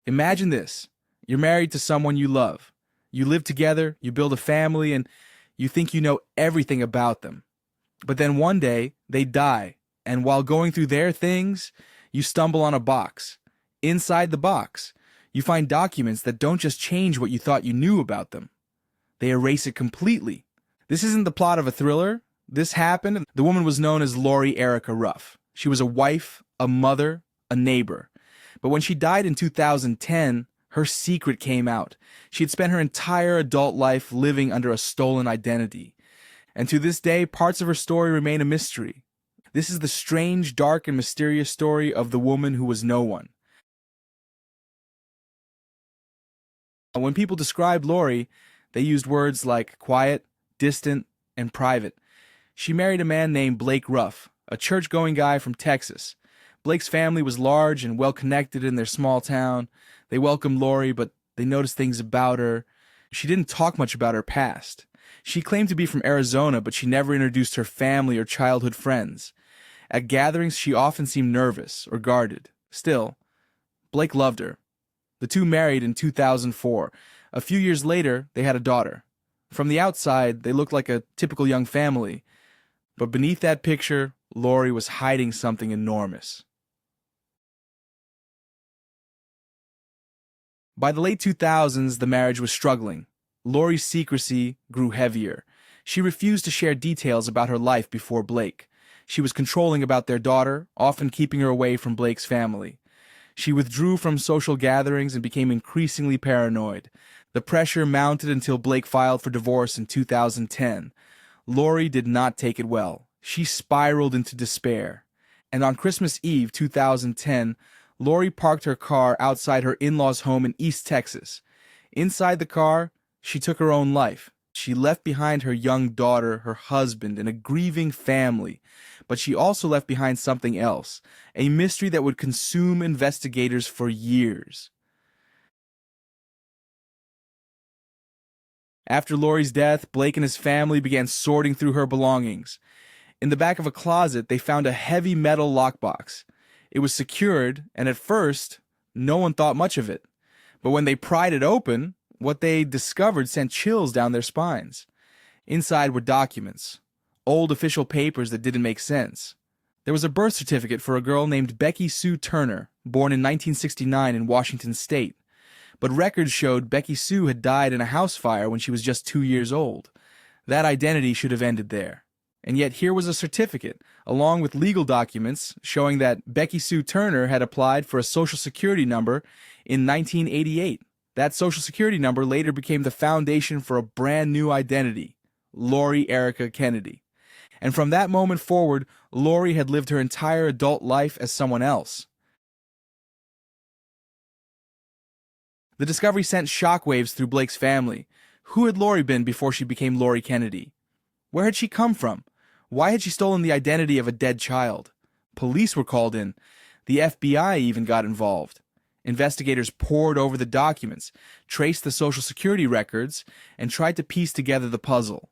Imagine this. You're married to someone you love. You live together, you build a family, and you think you know everything about them. But then one day, they die, and while going through their things, you stumble on a box. Inside the box, you find documents that don't just change what you thought you knew about them. They erase it completely. This isn't the plot of a thriller. This happened. The woman was known as Lori Erica Ruff. She was a wife, a mother, a neighbor. But when she died in 2010, her secret came out. She had spent her entire adult life living under a stolen identity. And to this day, parts of her story remain a mystery. This is the strange, dark, and mysterious story of the woman who was no one. When people described Lori, they used words like quiet, distant, and private. She married a man named Blake Ruff, a church-going guy from Texas. Blake's family was large and well-connected in their small town. They welcomed Lori, but they noticed things about her. She didn't talk much about her past. She claimed to be from Arizona, but she never introduced her family or childhood friends. At gatherings, she often seemed nervous or guarded. Still, Blake loved her. The two married in 2004. A few years later, they had a daughter. From the outside, they looked like a typical young family. But beneath that picture, Lori was hiding something enormous. By the late 2000s, the marriage was struggling. Lori's secrecy grew heavier. She refused to share details about her life before Blake. She was controlling about their daughter, often keeping her away from Blake's family. She withdrew from social gatherings and became increasingly paranoid. The pressure mounted until Blake filed for divorce in 2010. Lori did not take it well. She spiraled into despair. And on Christmas Eve 2010, Lori parked her car outside her in-laws' home in East Texas. Inside the car, she took her own life. She left behind her young daughter, her husband, and a grieving family. But she also left behind something else, a mystery that would consume investigators for years. After Lori's death, Blake and his family began sorting through her belongings. In the back of a closet, they found a heavy metal lockbox. It was secured, and at first, no one thought much of it. But when they pried it open, what they discovered sent chills down their spines. Inside were documents, old official papers that didn't make sense. There was a birth certificate for a girl named Becky Sue Turner, born in 1969 in Washington State. But records showed Becky Sue had died in a house fire when she was just 2 years old. That identity should have ended there. And yet here was a certificate, along with legal documents, showing that Becky Sue Turner had applied for a Social Security number in 1988. That Social Security number later became the foundation for a brand new identity, Lori Erica Kennedy. And from that moment forward, Lori had lived her entire adult life as someone else. The discovery sent shockwaves through Blake's family. Who had Lori been before she became Lori Kennedy? Where had she come from? Why had she stolen the identity of a dead child? Police were called in. The FBI even got involved. Investigators pored over the documents, traced the Social Security records, and tried to piece together the puzzle.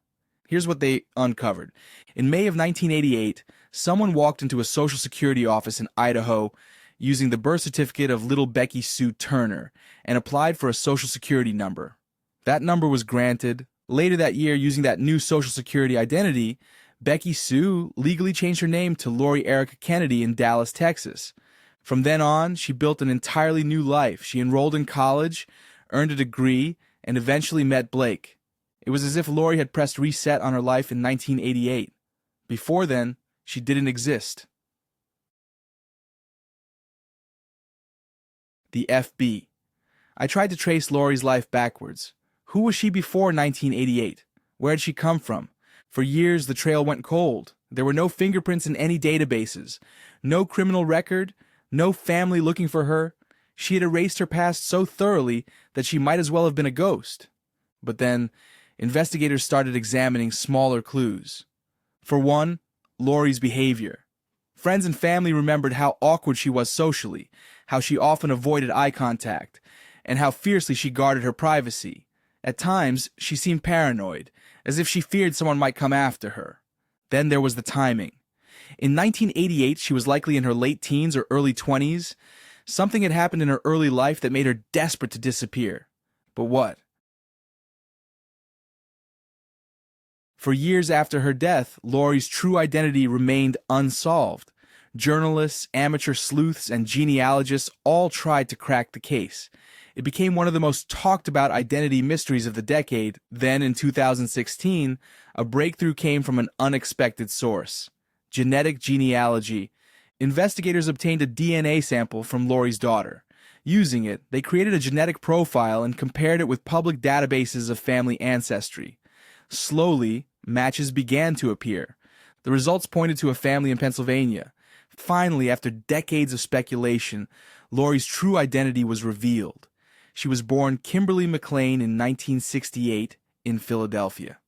Here's what they uncovered. In May of 1988, someone walked into a Social Security office in Idaho using the birth certificate of little Becky Sue Turner and applied for a Social Security number. That number was granted. Later that year, using that new Social Security identity, Becky Sue legally changed her name to Lori Erica Kennedy in Dallas, Texas. From then on, she built an entirely new life. She enrolled in college, earned a degree, and eventually met Blake. It was as if Lori had pressed reset on her life in 1988. Before then, she didn't exist. The FB. I tried to trace Lori's life backwards. Who was she before 1988? Where had she come from? For years, the trail went cold. There were no fingerprints in any databases, no criminal record, no family looking for her. She had erased her past so thoroughly that she might as well have been a ghost. But then, investigators started examining smaller clues. For one, Lori's behavior. Friends and family remembered how awkward she was socially, how she often avoided eye contact, and how fiercely she guarded her privacy. At times, she seemed paranoid, as if she feared someone might come after her. Then there was the timing. In 1988, she was likely in her late teens or early 20s. Something had happened in her early life that made her desperate to disappear. But what? For years after her death, Lori's true identity remained unsolved. Journalists, amateur sleuths, and genealogists all tried to crack the case. It became one of the most talked about identity mysteries of the decade. Then, in 2016, a breakthrough came from an unexpected source: genetic genealogy. Investigators obtained a DNA sample from Lori's daughter. Using it, they created a genetic profile and compared it with public databases of family ancestry. Slowly, matches began to appear. The results pointed to a family in Pennsylvania. Finally, after decades of speculation, Lori's true identity was revealed. She was born Kimberly McLean in 1968 in Philadelphia.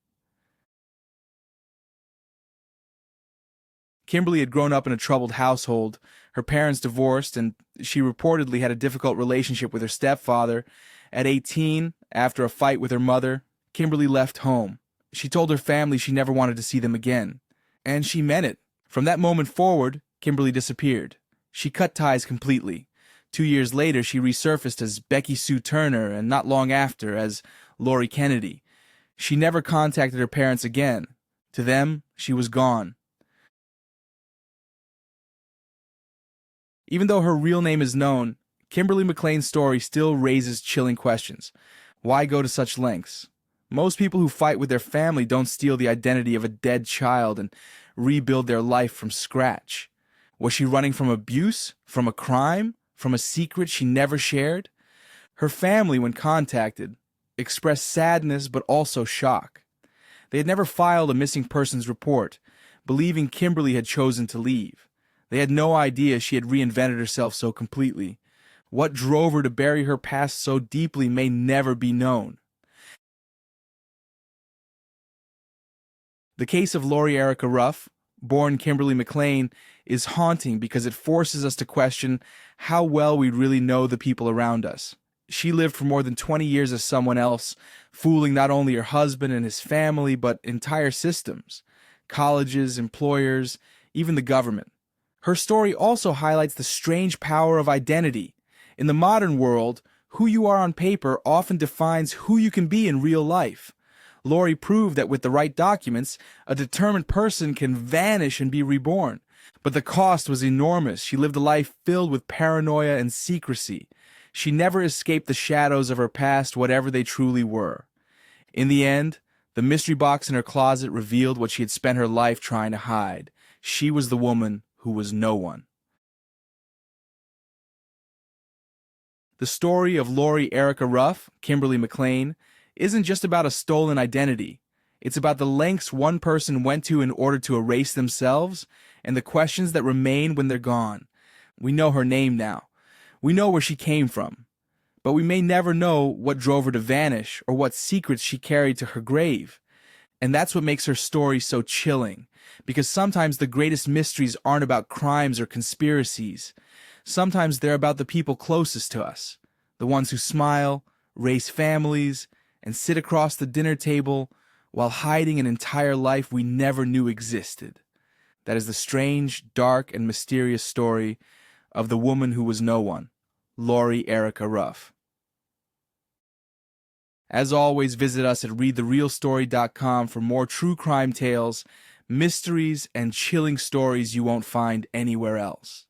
Kimberly had grown up in a troubled household. Her parents divorced, and she reportedly had a difficult relationship with her stepfather. At 18, after a fight with her mother, Kimberly left home. She told her family she never wanted to see them again. And she meant it. From that moment forward, Kimberly disappeared. She cut ties completely. 2 years later, she resurfaced as Becky Sue Turner, and not long after, as Lori Kennedy. She never contacted her parents again. To them, she was gone. Even though her real name is known, Kimberly McLean's story still raises chilling questions. Why go to such lengths? Most people who fight with their family don't steal the identity of a dead child and rebuild their life from scratch. Was she running from abuse? From a crime? From a secret she never shared? Her family, when contacted, expressed sadness but also shock. They had never filed a missing persons report, believing Kimberly had chosen to leave. They had no idea she had reinvented herself so completely. What drove her to bury her past so deeply may never be known. The case of Lori Erica Ruff, born Kimberly McLean, is haunting because it forces us to question how well we really know the people around us. She lived for more than 20 years as someone else, fooling not only her husband and his family, but entire systems, colleges, employers, even the government. Her story also highlights the strange power of identity. In the modern world, who you are on paper often defines who you can be in real life. Lori proved that with the right documents, a determined person can vanish and be reborn. But the cost was enormous. She lived a life filled with paranoia and secrecy. She never escaped the shadows of her past, whatever they truly were. In the end, the mystery box in her closet revealed what she had spent her life trying to hide. She was the woman who was no one. The story of Lori Erica Ruff, Kimberly McLean, isn't just about a stolen identity. It's about the lengths one person went to in order to erase themselves and the questions that remain when they're gone. We know her name now. We know where she came from. But we may never know what drove her to vanish or what secrets she carried to her grave. And that's what makes her story so chilling, because sometimes the greatest mysteries aren't about crimes or conspiracies. Sometimes they're about the people closest to us, the ones who smile, raise families, and sit across the dinner table while hiding an entire life we never knew existed. That is the strange, dark, and mysterious story of the woman who was no one, Lori Erica Ruff. As always, visit us at readtherealstory.com for more true crime tales, mysteries, and chilling stories you won't find anywhere else.